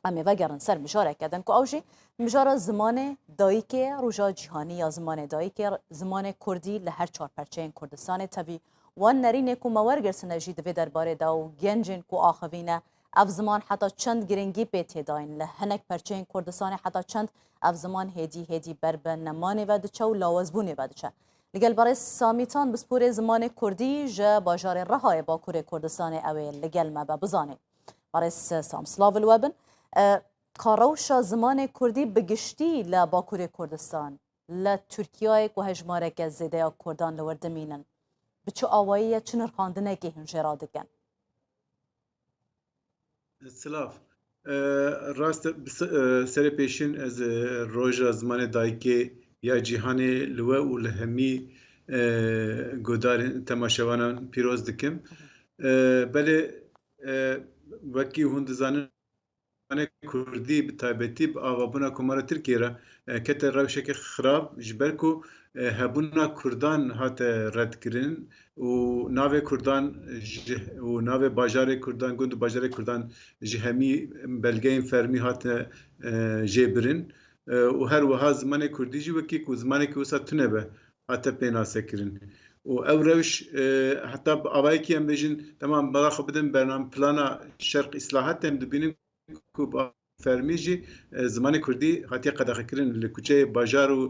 امی وگرن سر مجاره کردن که اوجی مجاره زمان دایکه روژا جهانی یا زمان دایکه زمان کردی لهر چهار پرچه کردستان تبی وان نرینه که مورگرسنه جی دوی درباره داو گنجن که آخوینه اف زمان حتی چند گرنگی بیت داین لهنک پرچه کردستان حتی چند اف زمان هدی بربن نمانه و دچه و لاوزبونه و دچه لگل برای سامیتان بسپور زمان کردی جا باجار رهای با کوره کردستان اوه لگل ما بزانه برای سام سلاو الوبن کاروشا زمان کردی بگشتی لباکور کردستان لترکیه و هجماره که زیده کردان لوردمینن بچه آوایی چه نرخاندنه که هنجرا دکن سلاف راست سر پیشین از روژا زمان دایکی یا جهان لوه و لهمی گودار تماشاوانان پیروز دکم بله وکی هندزانه کردی به تایبەتی ئاوابوونا کۆمارە ترکیە را کەتە ڕەوشێکی خراپ ji ber ku hebûna Kurdan hate redkirin û navê Kurdan û navê bajarê Kurdan gund û bajarê Kurdan ji hemî belgeyên fermî hate jêbirin û her wiha zimanê Kurdî jî wekî ku zimanekî wisa tune be hate pênasekirin û ew rewş heta avayekî em bêjin temam bala xwe bidin bername plana şerq îslahat em dibînin ku fermî jî zimanê Kurdî hatiye qedexekirin li kuçeyê bajar û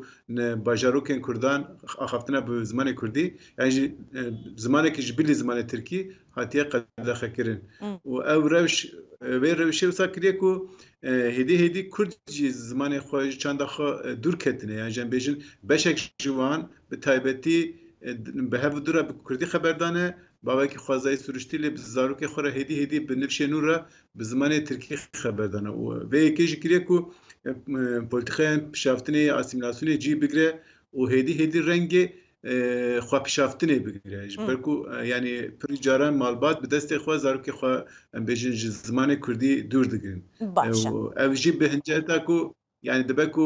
bajarokên Kurdan axaftina bi zimanê Kurdî yani jî zimanekî ji bilî zimanê Tirkî hatiye qedexekirin û ew rewş vê rewşê wisa kiriye ku hêdî Kurd jî zimanê xwe ji çanda xwe dûr ketine yani em bêjin beşek ji wan bi taybetî bi hev dûra bi Kurdî xeberdane bavekî xwezayî sûriştî lê bi zarokê xwe re hêdî bi nifşê nû re bi zimanê Tirkî xeberdane û vê yekê jî kiriye ku polîtikayên pişaftinê asîmilasyonê cî bigire û hêdî rengê xwepişaftinê bigire ji ber ku yani pirî caran malbat bi destê xwe zarokê xwe em bêjin ji zimanê Kurdî dûr digirin ev jî bi hinceta ku yani dibe ku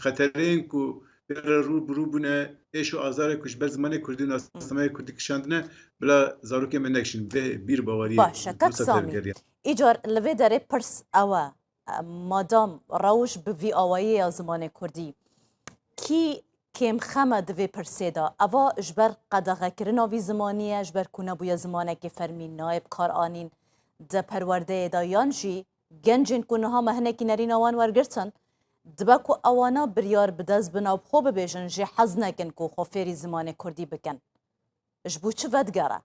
xetereyên ku rûbûne êş û azarê ku ji ber zimanê Kurdî û nastemayê Kurdî kişandine bila zarokê me nekişin vê bîr baweriyê başa kak Samî îcar li vê derê pirs ew e madam rewş bi vî awayî ya zimanê Kurdî kî kêmxeme divê pirsê da eva ji ber qedexekirina vî zimanî ye ji ber ku nebûye zimanekê fermî nayê bi kar anîn di perwerdeyê da yan jî gencên ku niha me hinekî nerîna wan wergirtin dibe ku ewana biryar bi dest bin ew xwe bibêjin jê hez nekin ku xwe fêrî zimanê Kurdî bikin ji bo çi vedgere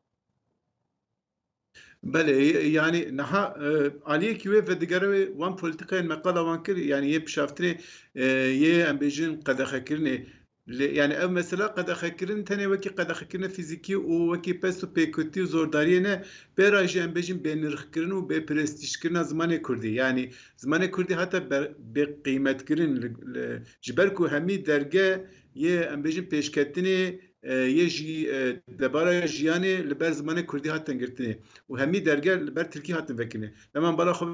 Bele yani naha aliyekî wê vedigerê wan polîtikayên meqala wan kir yani yê pişaftinê yê em bêjin qedexekirinê yani ev mesela qedexekirin tenê wekî qedexekirina fîzîkî û wekî pest û pêkutî û zordariyê ne pêra jî em bêjin bênirxkirin û bêprestîjkirina zimanê Kurdî yani zimanê Kurdî heta bêqîmetkirin ji ber ku hemî derge yê em bêjin pêşketinê yê jî debara jiyanê li ber zimanê Kurdî hatin girtinê û hemî derge li ber Tirkî hatin vekinê heman bala xwe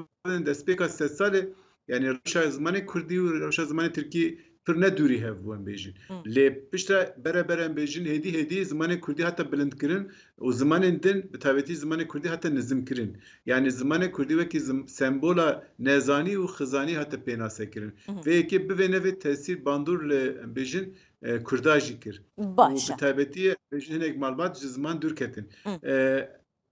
destpêka sed salê yani rewşa zimanê Kurdî û rewşa zimanê Tirkî pir ne dûrî hev bû em bêjin lê piştre bereber em bêjin hêdî zimanê Kurdî heta bilindkirin û zimanên din bi taybetî zimanê Kurdî heta nizimkirin yani zimanê Kurdî wekî sembola nezanî û xizanî heta pênasekirin vê yekê bivê nevê tesîr bandor li em bêjin Kurda jî kir û bi taybetî hinek malbat ji ziman dûr ketin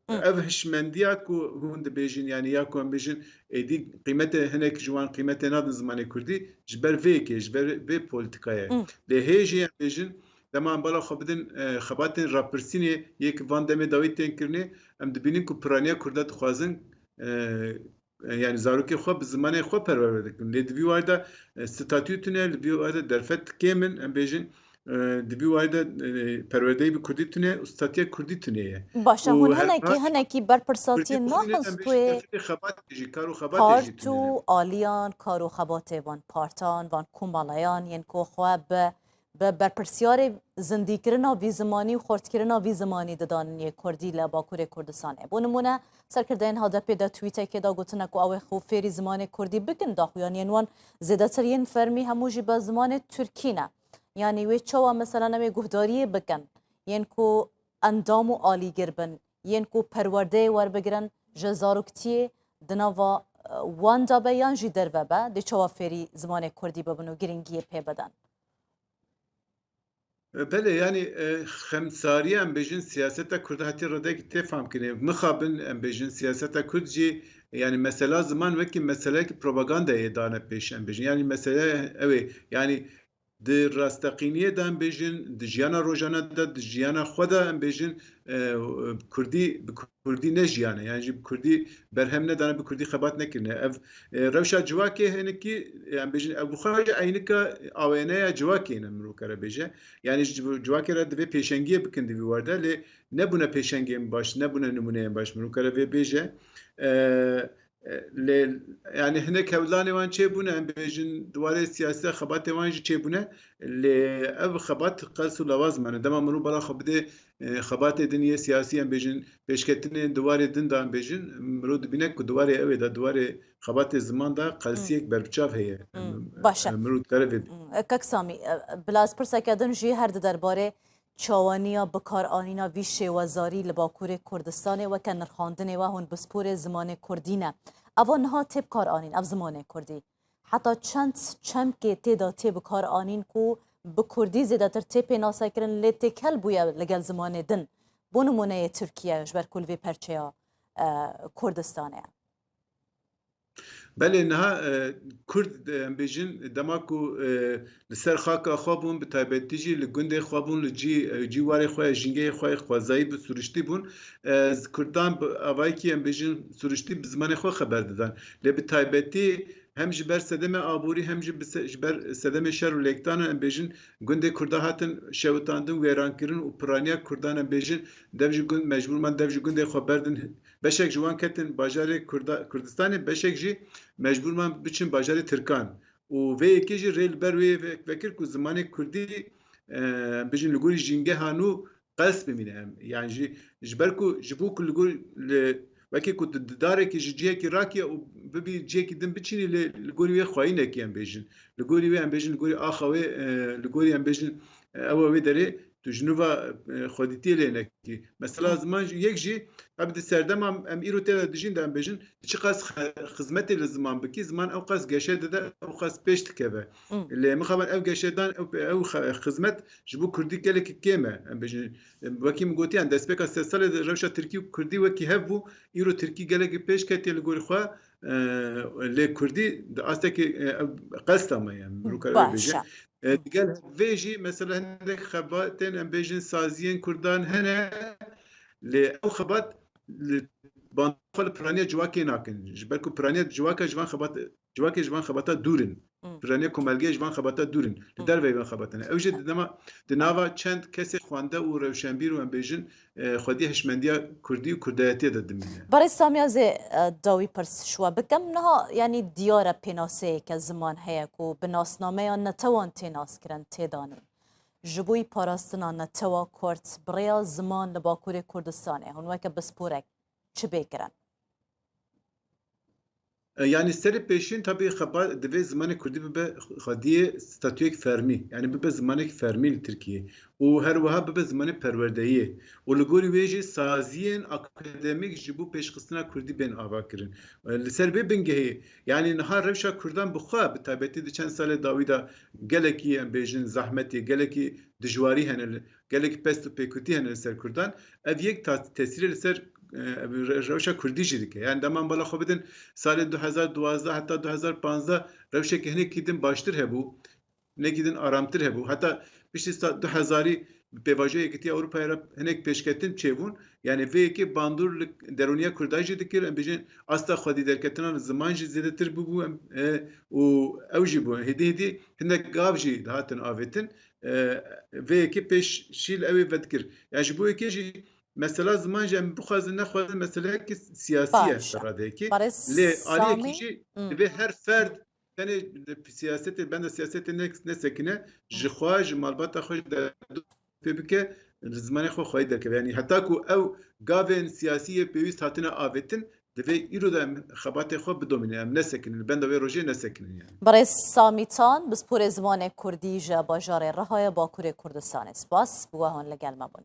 ev hişmendiya ku hûn dibêjin yani ya ku em bêjin êdî qîmetê hinek ji wan qîmetê nadin zimanê Kurdî ji ber vê yekê ji ber vê polîtikayê lê hê jî em bêjin deman bala xwe bidin xebatên rapirsînê yek van demê dawî tên kirinê em dibînin ku piraniya Kurda dixwazin yani zarokê xwe bi zimanê xwe perwer dikin lê di vî warda statû tune li vî warda derfet kêmin em bêjin di vî warda perwerdeyî bi Kurdî tune û statiya Kurdî tune ye başa hûn hinekî berpirsatiyên nahis tuê part û aliyan kar û xebatê van partan van komalayan yên ku xwe bi berpirsyarê zindîkirina vî zimanî û xortkirina vî zimanî didanin yê Kurdî li Bakurê Kurdistanê bo nimûne serkirdeyên HDP de twîtekê da gotine ku ew ê xwe fêrî zimanê Kurdî bikin daxuyaniyên wan zêdetir yên fermî hemû jî bi zimanê Tirkî ne yani wê çawa mesela nevê guhdariyê bikin yên ku endam û alîgir bin yên ku perwerdeyê werbigirin ji zaroktiyê di nava وان دابه یان جی دروبه دی چوا فری زمان کردی ببنو گرینگی پی بدن بله yani xemsariye em bêjin siyaseta Kurd hatî rodek tê famkirî mixabin em bêjin siyaseta Kurd jî yani mesela ziman wekî meseleyekî propagandayê dane pêş em bêjin yani mesele ew ê yani di rastaqîniyê de em bêjin di jiyana rojane de di jiyana xwe de em bêjin Kurdî bi Kurdî ne jiyane yani jî bi Kurdî berhem nedane bi Kurdî xebat nekirine ev rewşa civakê hinekî em bêjin ev bi xwe eynika awêneya civakê ne mirov kare bêje yani civakê re divê pêşengiyê bikin divî warde lê nebûne pêşengiyên baş nebûne nimûneyên baş mirov kare vê bêje lê yani hinek hewlanê wan çêbûne em bêjin diwarê siyaseta xebatê wan jî çêbûne lê ev xebat qes û lewaz mane dema mirov bala xwe bide xebatê din yê siyasî em bêjin pêşketinên diwarê din da em bêjin mirov dibîne ku diwarê ew ê da diwarê xebatê ziman da qelsiyek berbiçav heye باشه mirov dikare vê کک سامی بلاس پرسکدن جی هر درباره چاوانیا بکار آنینا وی شوازاری لباکور کردستان و که نرخاندن و هون بسپور زمان کردینه اوان ها تب کار آنین اف زمان کردی حتی چند که تیدا تب کار آنین کو به کردی زیده تر تب ناسا کرن لیتی کل بویا لگل زمان دن بونمونه ترکیه جبر کل وی پرچه کردستانه بله نه کرد بیشین دماکو لسر خاک خوابون به تایبەتی جی لگنده خوابون لجی واری خواه جنگه خواه خوازایی به سرشتی بون کردان اوایی که ام بیشین سرشتی به زمان خواه خبر دادن لی به تایبەتی هم جبر سدم آبوری هم جبر سدم شر و لکتان ام بیشین گنده کرده هاتن شوتاندن ویران کردن و پرانیا کردان ام بیشین devji gund mecbur man devji gundê xwe berdin beşek ji wan ketin bajarê Kurdistanê beşek jî mecbur man biçin bajarê Tirkan û vê yekê jî rê li ber wê vekir ku zimanê Kurdî bijin li gorî jîngeha nû qes bimîne em yani ji ber ku ji bo ku li gor wekî ku darekî ji cihekî rakiye û bibî cihekî din biçînî li gorî wê xwayînekî em bêjin li gorî wê em bêjin li gorî axa wê li gorî em bêjin ew wê derê tu jinuva xwedîtiyê lê nekî mesela ziman yek jî ev di serdema em îro tê de dijîn de em bêjin çi qas xizmetê li ziman bikî ziman ew qas geşe dide ew qas pêş dikeve lê mixabin ew geşedan ew xizmet ji bo Kurdî gelekî kêm e em bêjin wekî min gotiyan destpêka sê salê de rewşa Tirkî û Kurdî wekî hev bû îro Tirkî gelekî pêş ketiye li gorî xwe lê Kurdî di astekî qest ama yani mirov kare bêje Gel vê jî mesela hinek xebatên em bêjin saziyên Kurdan hene lê ew xebat li bandxwe li piraniya civakê nakin ji ber ku piraniya civaka ji van civakê ji van xebata dûr in piraniya komelgê ji van xebata dûr in li derveyê van xebatin ew jî di nava çend kesê xwande û rewşenbîr û em bêjin xwedî hişmendiya Kurdî û Kurdayetiyê de dimîne برای سامیا زی داوی پرس شوا بکم نها یعنی دیاره پیناسه که زمان هیا کو بناسنامه یا نتوان تیناس کرن تیدانن جبوی پاراستنا نتوا کرد برای زمان لباکور کردستانه هنوه که بسپورک چه بکرن؟ Yani serê pêşîn tabii divê zimanê Kurdî bibe xwediyê statûyek fermî yani bibe zimanek fermî li Tirkiyê û her wiha bibe zimanê perwerdeyiyê û li gorî wê jî saziyên akademîk ji bo pêşxistina Kurdî bên ava kirin li ser vê bingehê yani niha rewşa Kurdan bi xwe bi taybetî di çend salê dawî da gelekî em bêjin zehmetê gelekî dijwarî hene gelekî pest û pêkutî hene li ser Kurdan ev yek tesîrê li ser rewşa Kurdî jî dike yani deman bala xwe bidin salê 2012 heta 2015 rewşekê hinekî din baştir hebû hinekî din aramtir hebû heta piştî 2000 pêvajoya Yekîtiya Ewropayê re hinek pêşketin çêbûn yani vê yekê bandor li derûniya Kurda jî dikir em bêjin asta xwedî derketinan ziman jî zêdetir bibû û ew jî bû hêdî hinek gav jî dihatin avêtin vê yekê pêşîl ew ê vedikir yani ji bo yekê jî mesela ziman jî em bixwazin nexwazin meseleyekî siyasî ye radeyekî lê aliyekî jî divê her ferd tenê siyasetê ben de siyasetê nesekine ji xwe ji malbata xwe pê bike zimanê xwe xwedî derkeve yani heta ku ew gavên siyasî yê pêwîst hatine avêtin divê îro de em xebatê xwe bidomîne em nesekinin benda wê rojê nesekinin yani برای سامیتان بسپور زمان کردی جا باجار رهای باکور کردستان سپاس بوهان لگل مبون